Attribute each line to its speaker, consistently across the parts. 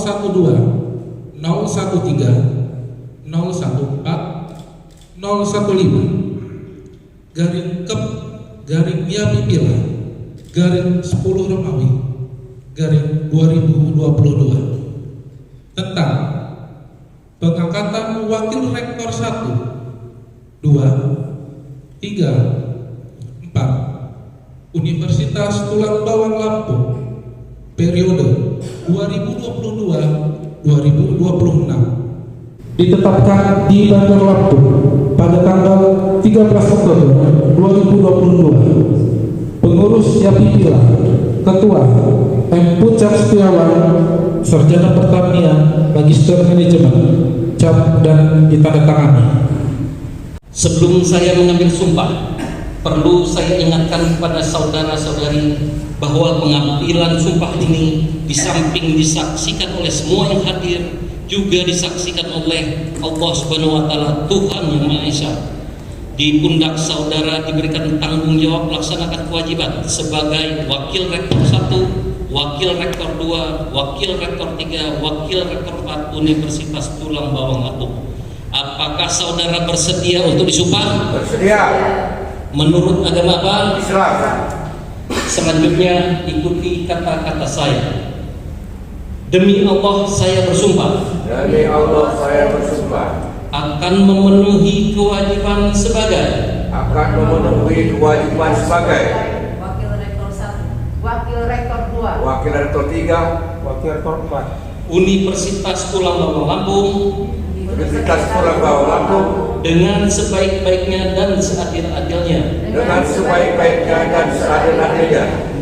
Speaker 1: 012 013 014 015 garing kep garing Yapipila garing 10 Romawi garing 2022 tentang pengangkatan wakil rektor 1, 2, 3, 4 Universitas Tulang Bawang Lampung periode 2022-2026 ditetapkan di Bandar Lampung pada tanggal 13 Oktober 2022. Pengurus Yapipila, Ketua M. Pucak Setiawan, Sarjana Pertanian, Magister Manajemen, cap dan ditandatangani.
Speaker 2: Sebelum saya mengambil sumpah, perlu saya ingatkan kepada saudara-saudari bahwa pengambilan sumpah ini di samping disaksikan oleh semua yang hadir, juga disaksikan oleh Allah Subhanahu wa Ta'ala, Tuhan Yang Maha Esa. Di pundak saudara diberikan tanggung jawab melaksanakan kewajiban sebagai wakil rektor 1, wakil rektor 2, wakil rektor 3, wakil rektor 4 Universitas Tulang Bawang Lampung. Apakah saudara bersedia untuk disumpah?
Speaker 3: Bersedia.
Speaker 2: Menurut agama apa?
Speaker 3: Islam.
Speaker 2: Selanjutnya ikuti kata-kata saya. Demi Allah saya bersumpah.
Speaker 3: Demi Allah saya bersumpah.
Speaker 2: Akan memenuhi kewajiban sebagai.
Speaker 3: Akan memenuhi kewajiban sebagai.
Speaker 4: Wakil rektor 1, wakil rektor 2,
Speaker 3: Wakil rektor 3, wakil rektor 4.
Speaker 2: Universitas Tulang Bawang Lampung.
Speaker 3: Universitas Tulang Bawang Lampung.
Speaker 2: Dengan sebaik-baiknya dan seadil-adilnya.
Speaker 3: Dengan sebaik-baiknya dan seadil-adilnya.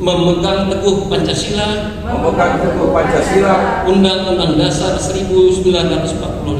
Speaker 2: Memegang teguh Pancasila.
Speaker 3: Memegang teguh Pancasila.
Speaker 2: Undang-Undang Dasar 1945.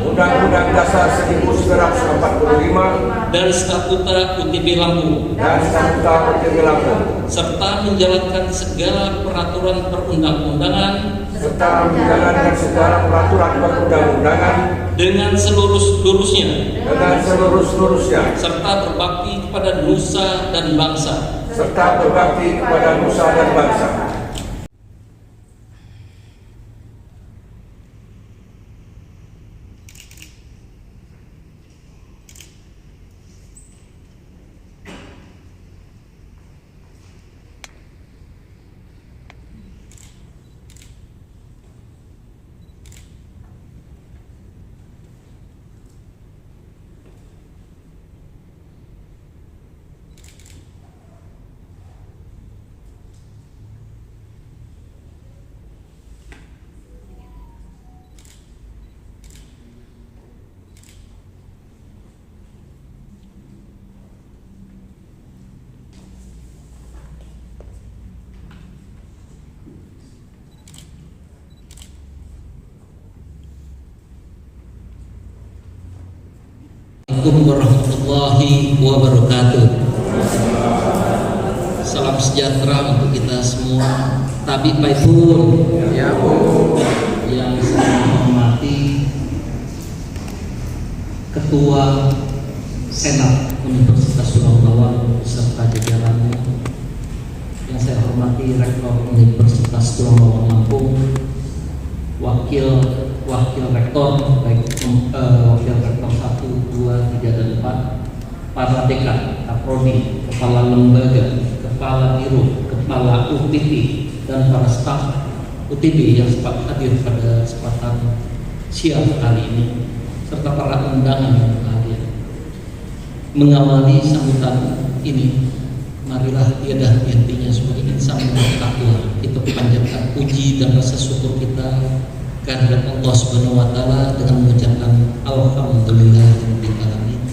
Speaker 3: Undang-Undang Dasar 1945.
Speaker 2: Dan Statuta UTB Lampung.
Speaker 3: Dan Statuta UTB Lampung.
Speaker 2: Serta menjalankan segala peraturan perundang-undangan.
Speaker 3: Serta menjalankan segala peraturan perundang-undangan.
Speaker 2: Dengan seluruh-seluruhnya.
Speaker 3: Dengan seluruh-seluruhnya.
Speaker 2: Serta berbakti kepada nusa dan bangsa.
Speaker 3: Serta berbakti kepada nusa dan bangsa.
Speaker 2: Assalamualaikum warahmatullahi wabarakatuh. Salam sejahtera untuk kita semua. Tabib Baipun,
Speaker 3: Ya Bu.
Speaker 2: yang saya hormati Ketua Senat Universitas Tulang Bawang beserta jajarannya, yang saya hormati Rektor Universitas Tulang Bawang Lampung, Wakil Rektor, baik Wakil Rektor 1, 2, 3, dan 4, para dekan, kaprodi, kepala lembaga, kepala biro, kepala UPT, dan para staf UTB yang sempat hadir pada kesempatan siang kali ini, serta para undangan yang hadir. Mengawali sambutan ini, marilah tiada hentinya semua ingin saling bertakwa, kita panjatkan puji dan rasa syukur kita kehadirat Allah Subhanahu wa Ta'ala dengan mengucapkan alhamdulillahirabbil alamin.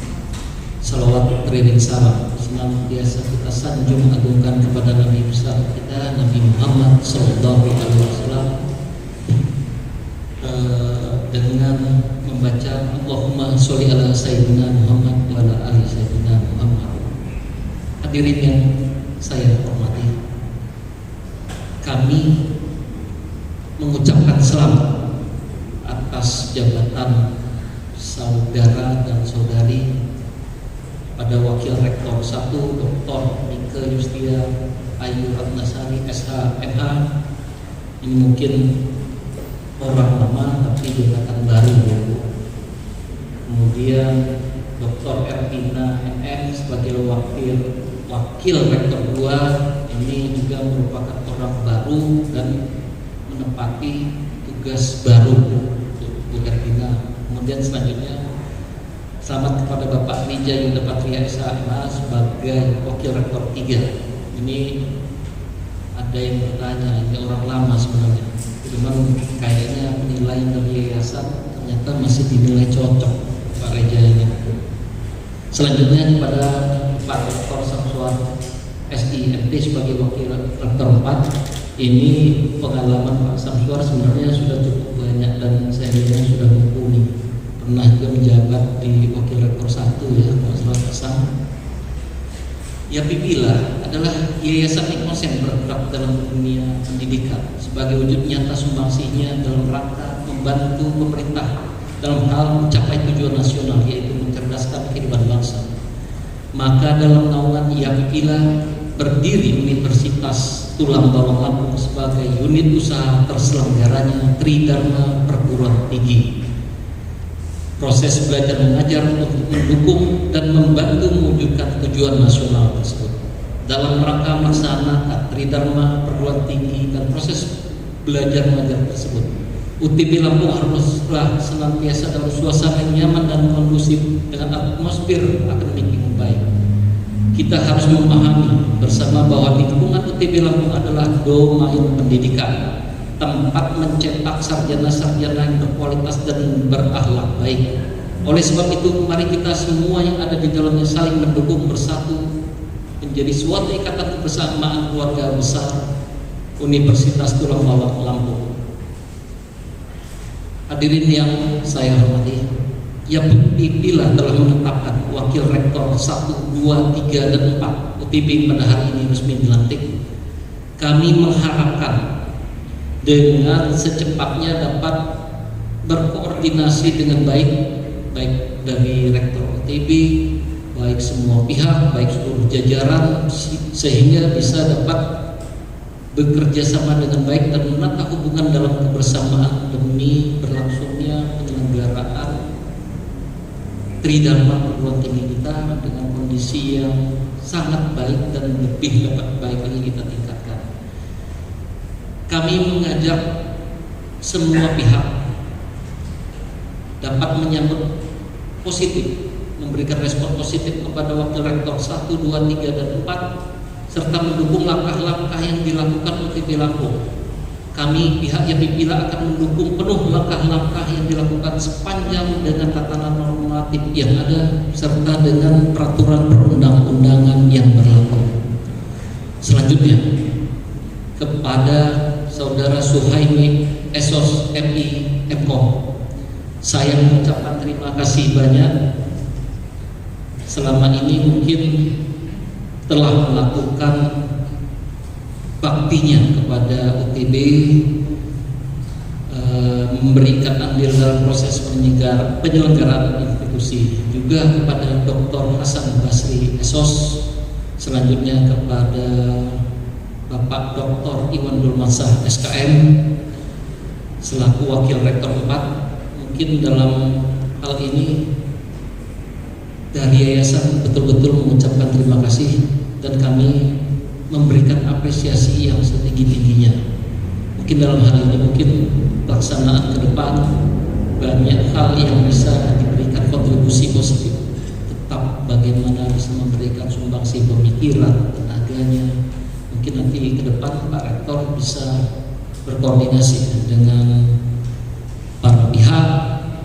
Speaker 2: Salawat beriring salam senantiasa kita sanjung agungkan kepada Nabi besar kita, Nabi Muhammad sallallahu alaihi wasallam, dengan membaca Allahumma sholli ala sayyidina Muhammad wa ala ali sayyidina Muhammad. Hadirin yang saya hormati, kami mengucapkan selamat atas jabatan saudara dan saudari pada Wakil Rektor 1 Dr. Nike Yustia Ayu Ratnasari SH MH. Ini mungkin orang lama tapi jabatan baru. Kemudian Dr. Ervina MM sebagai wakil rektor 2 ini juga merupakan orang baru dan menempati tugas baru untuk Bu Ervina. Kemudian selanjutnya selamat kepada Bapak Rija Yuda Patria SMA sebagai wakil rektor 3. Ini ada yang bertanya, ini orang lama sebenarnya, cuman kayaknya penilaian dari yayasan ternyata masih dinilai cocok Pak Rija ini. Selanjutnya kepada Pak Dr. Samsuar SIMT sebagai wakil rektor 4. Ini pengalaman Pak Samsuar sebenarnya sudah cukup banyak dan saya lihat sudah mumpuni. Pernah juga menjabat di wakil rektor 1 ya, Pak Selamat. YAPIPILA adalah yayasan yang bergerak dalam dunia pendidikan sebagai wujud nyata sumbangsihnya dalam rangka membantu pemerintah dalam hal mencapai tujuan nasional, yaitu mencerdaskan kehidupan bangsa. Maka dalam naungan YAPIPILA berdiri Universitas Tulang Bawang Lampung sebagai unit usaha terselenggaranya Tridharma Perguruan Tinggi. Proses belajar mengajar untuk mendukung dan membantu mewujudkan tujuan nasional tersebut. Dalam rangka melaksanakan Tridharma Perguruan Tinggi dan proses belajar mengajar tersebut, UTB Lampung haruslah senantiasa dalam suasana yang nyaman dan kondusif dengan atmosfer akademik yang baik. Kita harus memahami bersama bahwa lingkungan UTB Lampung adalah domain pendidikan, tempat mencetak sarjana-sarjana yang berkualitas dan berakhlak baik. Oleh sebab itu, mari kita semua yang ada di dalamnya saling mendukung bersatu menjadi suatu ikatan kebersamaan keluarga besar Universitas Tulang Bawang Lampung. Hadirin yang saya hormati, YAPIPILA telah menetapkan wakil rektor 1, 2, 3, dan 4 UTB pada hari ini resmi dilantik. Kami mengharapkan dengan secepatnya dapat berkoordinasi dengan baik dari rektor UTB, baik semua pihak, baik seluruh jajaran, sehingga bisa dapat bekerja sama dengan baik dan menata hubungan dalam kebersamaan demi berlangsungnya penyelenggaraan Tridharma Perguruan Tinggi kita dengan kondisi yang sangat baik dan lebih dapat baik lagi kita tingkatkan. Kami mengajak semua pihak dapat menyambut positif, memberikan respon positif kepada wakil rektor 1, 2, 3, dan 4 serta mendukung langkah-langkah yang dilakukan UTB Lampung. Kami pihak YAPIPILA akan mendukung penuh langkah-langkah yang dilakukan sepanjang dengan tatanan normatif yang ada serta dengan peraturan perundang-undangan yang berlaku. Selanjutnya kepada Saudara Suhaimi Esos MI MKOM, saya mengucapkan terima kasih banyak. Selama ini mungkin telah melakukan baktinya kepada UTB, memberikan andil dalam proses penyelenggaraan institusi. Juga kepada Dr. Hasan Basri Esos, selanjutnya kepada Bapak Dr. Iwan Dulmansah SKM selaku wakil rektor 4. Mungkin dalam hal ini dari yayasan betul-betul mengucapkan terima kasih dan kami memberikan apresiasi yang setinggi-tingginya. Mungkin dalam hal ini mungkin pelaksanaan ke depan banyak hal yang bisa diberikan kontribusi positif. Tetap bagaimana bisa memberikan sumbangsi pemikiran, tenaganya. Mungkin nanti ke depan Pak Rektor bisa berkoordinasi dengan para pihak,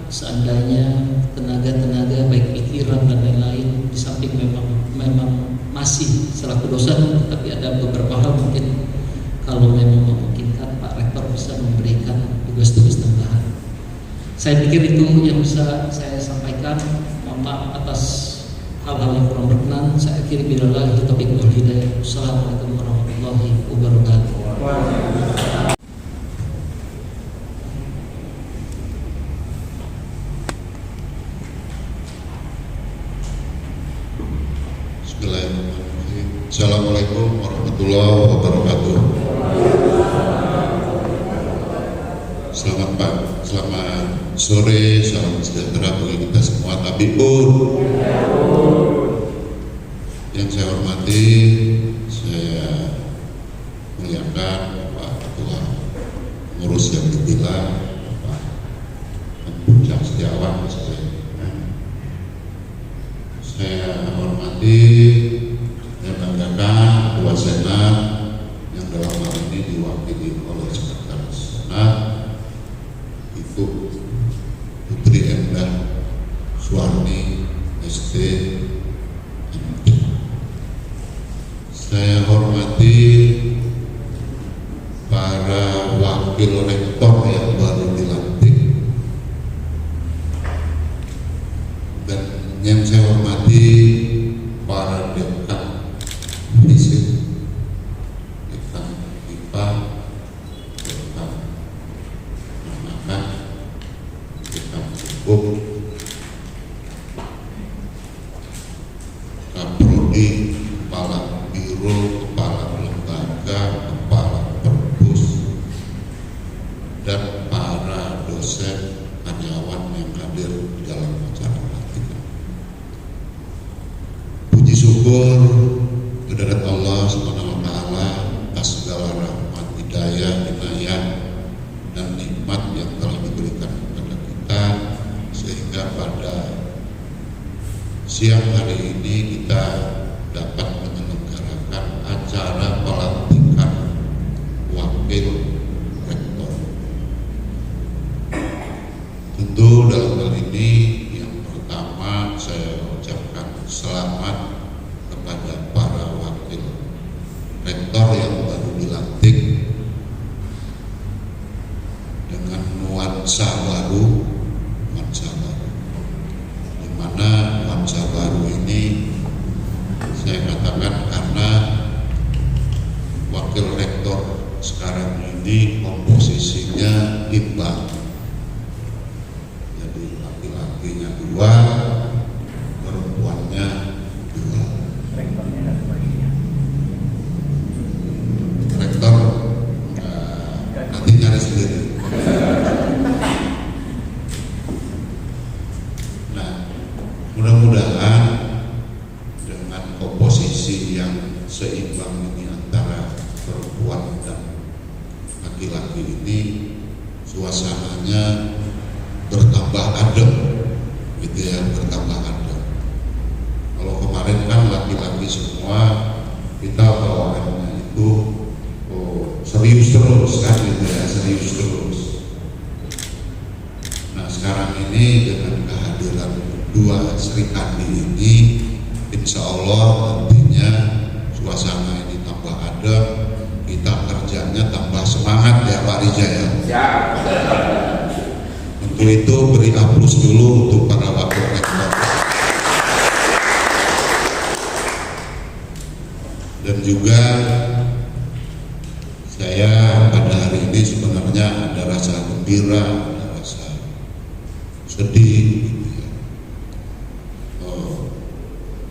Speaker 2: seandainya tenaga-tenaga baik pikiran dan lain-lain, di samping memang masih selaku dosen, tapi ada beberapa hal mungkin kalau memang memungkinkan Pak Rektor bisa memberikan tugas-tugas tambahan. Saya pikir itu yang bisa saya sampaikan. Mohon maaf atas hal-hal yang kurang berkenan. Saya akhiri billahi taufiq wal hidayah. Assalamualaikum warahmatullahi wabarakatuh.
Speaker 5: Assalamualaikum warahmatullahi wabarakatuh. Selamat sore, salam sejahtera bagi kita semua. Tabibun. Yang saya hormati, saya muliakan Pak Ketua Pengurus yang terpilih, Pak Puncak Setiawan. Saya hormati dan banggakan Ketua Senat yang dalam hal ini diwakili oleh Sekretaris Senat, Ibu Putri Endah Suwarni ST. Saya hormati para wakil rektor yang baru dilantik, dan yang saya hormati para dekan FISIP, dekan IPA, dekan Manakan, dekan Hukum, Kaprodi, kepala biro, kepala lembaga, kepala perpus, dan para dosen karyawan yang hadir dalam acara pelantikan. Puji syukur kehadirat Allah Subhanahu wa taala atas segala rahmat, hidayah, inayah dan nikmat yang telah diberikan kepada kita, sehingga pada siang hari ini kita dapat menyelenggarakan acara pelantikan wakil rektor. Tentu dalam hal ini yang pertama saya ucapkan selamat kepada para wakil rektor yang baru dilantik dengan nuansa baru, di mana nuansa baru ini saya katakan karena wakil rektor sekarang ini komposisinya imbang. Jadi laki-lakinya 2, perempuannya 2. Rektor nanti nyari sendiri. Nah, mudah-mudahan dengan komposisi yang seimbang ini antara perempuan dan laki-laki ini, suasananya bertambah adem, gitu ya, bertambah adem. Kalau kemarin kan laki-laki semua, kita bawaannya itu serius terus kan, gitu ya, serius terus. Nah sekarang ini dengan kehadiran 2 Sri Kandi ini, insya Allah nantinya suasana ini tambah adem, kita kerjanya tambah semangat ya Pak Rija ya. Untuk itu beri aplaus dulu untuk para wakil rektor. Dan juga saya pada hari ini sebenarnya ada rasa gembira, ada rasa sedih, gitu ya.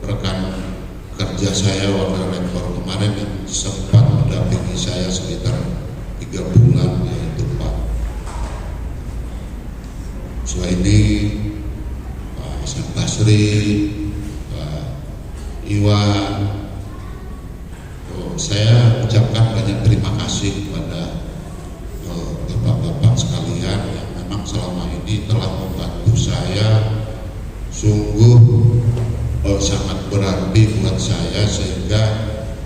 Speaker 5: Rekan kerja saya wakil rektor kemarin yang sempat mendampingi saya sekitar 3 bulan, yaitu Pak Suhaini, Pak Hasan Basri, Pak Iwan. Saya ucapkan banyak terima kasih kepada bapak-bapak sekalian yang memang selama ini telah membantu saya, sungguh sangat berarti buat saya, sehingga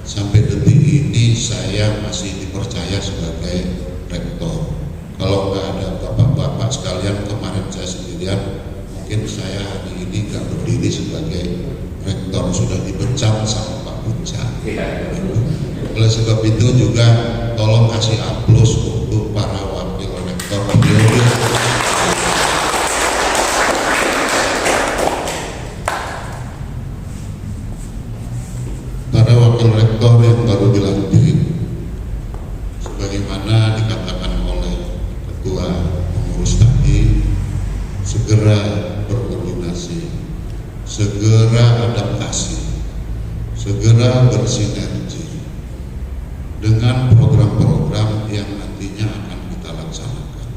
Speaker 5: sampai detik ini saya masih dipercaya sebagai rektor. Kalau nggak ada bapak-bapak sekalian, kemarin saya sendirian, mungkin saya hari ini nggak berdiri sebagai rektor, sudah dipecat sama Pak Puncak. Oleh sebab itu juga tolong kasih aplaus untuk para wakil rektor periode. Para wakil rektor yang baru dilantik, sebagaimana dikatakan oleh Ketua Pengurus tadi, segera berkoordinasi, segera adaptasi, segera bersinergi dengan program-program yang nantinya akan kita laksanakan.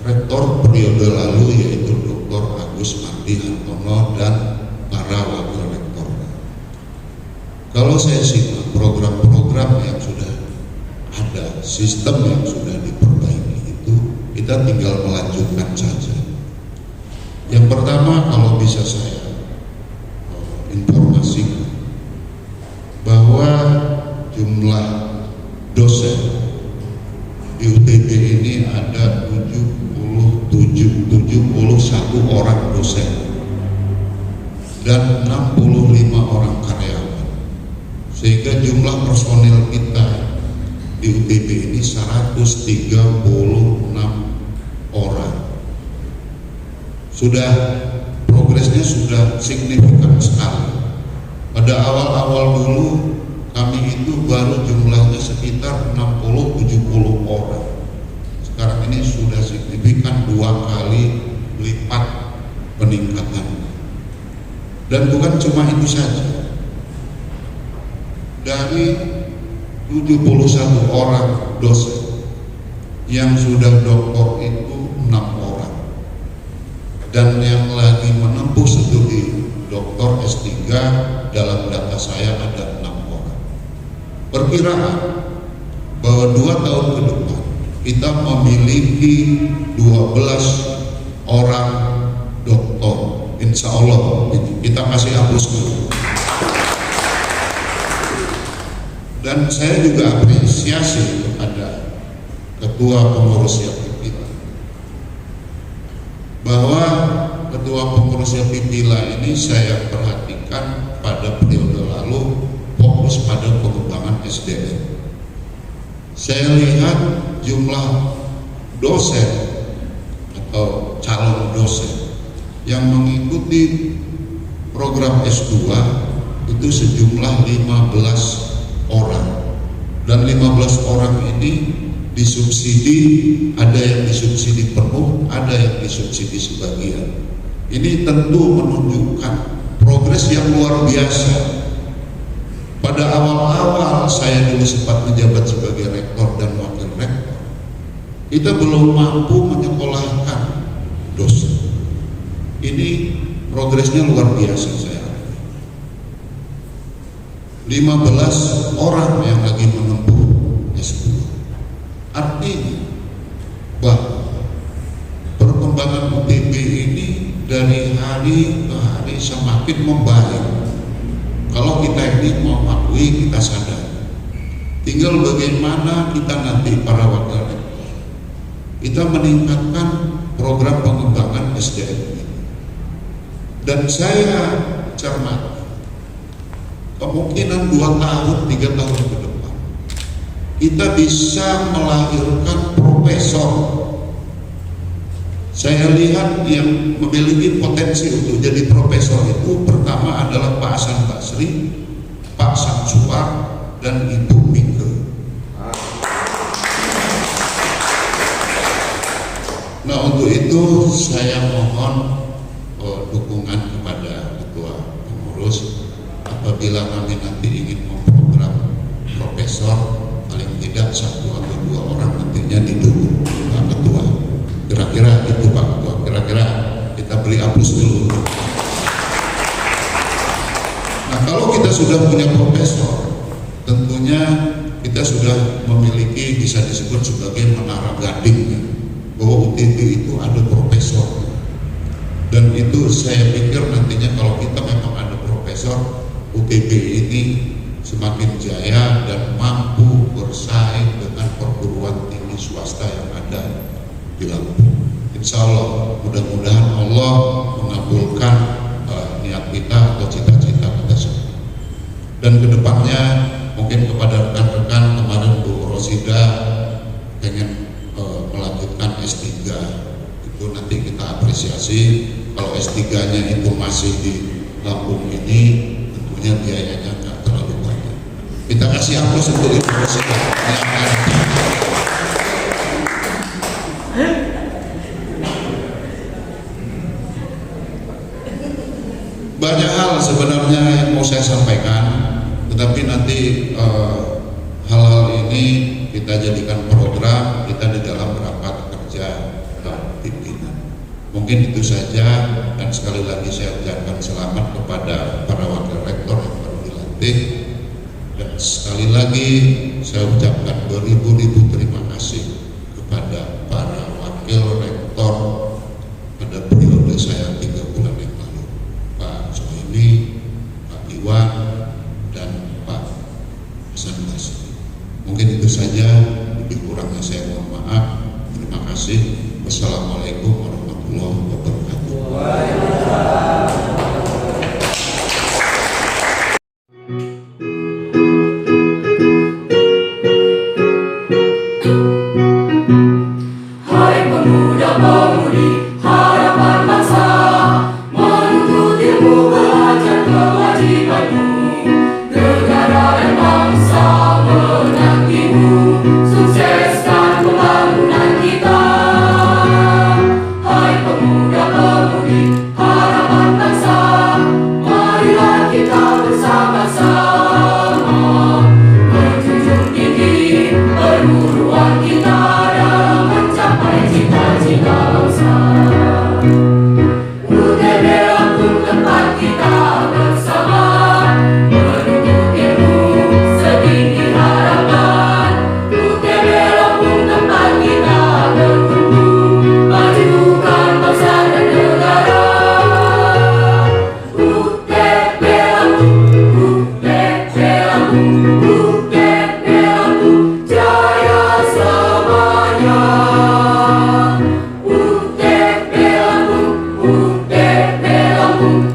Speaker 5: rektor periode lalu, yaitu Dr. Agus Mardi Hartono dan para wakil rektor. Kalau saya simak program-program yang sudah ada, sistem yang sudah diperbaiki itu, kita tinggal melanjutkan saja. Yang pertama, kalau bisa saya informasikan bahwa jumlah dosen di UTB ini ada 71 orang dosen dan 65 orang karyawan, sehingga jumlah personil kita di UTB ini 136 orang. Sudah progresnya sudah signifikan sekali. Pada awal-awal dulu kami itu baru jumlahnya sekitar 60-70 orang. Sekarang ini sudah signifikan 2 kali lipat peningkatan. Dan bukan cuma itu saja. Dari 71 orang dosen yang sudah doktor itu 6 orang. Dan yang lagi menempuh studi doktor S3 dalam data saya ada 6 orang. Perkiraan bahwa 2 tahun ke depan kita memiliki 12 orang doktor. Insya Allah kita kasih hapus dulu. Dan saya juga apresiasi kepada ketua pengurus Yapipila bahwa ketua pengurus Yapipila ini saya perhatikan pada periode lalu fokus pada pengembangan SDM. Saya lihat jumlah dosen atau calon dosen yang mengikuti program S2 itu sejumlah 15 orang, dan 15 orang ini disubsidi, ada yang disubsidi penuh, ada yang disubsidi sebagian. Ini tentu menunjukkan progres yang luar biasa. Pada awal-awal saya dulu sempat menjabat sebagai rektor dan wakil rektor, kita belum mampu menyekolahkan dosen. Ini progresnya luar biasa saya. 15 orang yang lagi menempuh S2. Artinya bahwa perkembangan UTB ini dari hari ke hari semakin membaik. Kalau kita ini mau akui, kita sadar. Tinggal bagaimana kita nanti para wakil rektor kita meningkatkan program pengembangan SDM ini. Dan saya cermat kemungkinan 2 tahun, 3 tahun ke depan kita bisa melahirkan profesor. Saya lihat yang memiliki potensi untuk jadi profesor itu pertama adalah Pak Hasan Basri, Pak Samsuar, dan Ibu Mika. Nah, untuk itu saya mohon dukungan kepada ketua pengurus. Apabila kami nanti ingin memprogram profesor, paling tidak 1 atau 2 orang nantinya didukung Pak Ketua. Kira-kira itu Pak Ketua, kira-kira kita beri aplaus dulu. Nah, kalau kita sudah punya profesor, tentunya kita sudah memiliki, bisa disebut sebagai menara gading, bahwa UTB itu ada profesor. Dan itu saya pikir nantinya kalau kita memang ada profesor, UTB ini semakin jaya dan mampu bersaing dengan perguruan tinggi swasta yang ada di Lampung. Insya Allah, mudah-mudahan Allah mengabulkan niat kita atau cita-cita kita semua. Dan kedepannya mungkin kepada rekan-rekan, kemarin Bu Rosida pengen melanjutkan S3, itu nanti kita apresiasi. Kalau S3-nya itu masih di Lampung ini, biayanya nggak terlalu banyak. Kita kasih aplaus untuk Ibu Rosida. Banyak hal sebenarnya yang mau saya sampaikan, tetapi nanti hal-hal ini kita jadikan program kita di dalam rapat kerja Mungkin itu saja, dan sekali lagi saya ucapkan selamat kepada para wakil rektor yang baru dilantik, dan sekali lagi saya ucapkan beribu-ribu terima kasih kepada para wakil rektor pada periode saya 3 bulan yang lalu, Pak Sohimi, Pak Iwan, dan Pak Hasan Basri. Mungkin itu saja, lebih kurangnya saya mohon maaf. Terima kasih. Wassalamualaikum warahmatullahi wabarakatuh.
Speaker 6: Hai pemuda-pemudi harapan bangsa, menuntut ilmu, belajar kewajibanmu. Negara dan bangsa menantimu, sukseskan pembangunan kita. Hai pemuda-pemudi harapan bangsa, marilah kita bersama-sama menjunjung tinggi perguruan kita dalam mencapai cita-cita bangsa. UTB Lampung tempat kita bersama, menuntut ilmu setinggi harapan. UTB Lampung tempat kita bertumbuh, majukan bangsa dan negara. UTB Lampung, UTB Lampung, UTB Lampung, jaya selamanya. UTB Lampung, UTB Lampung,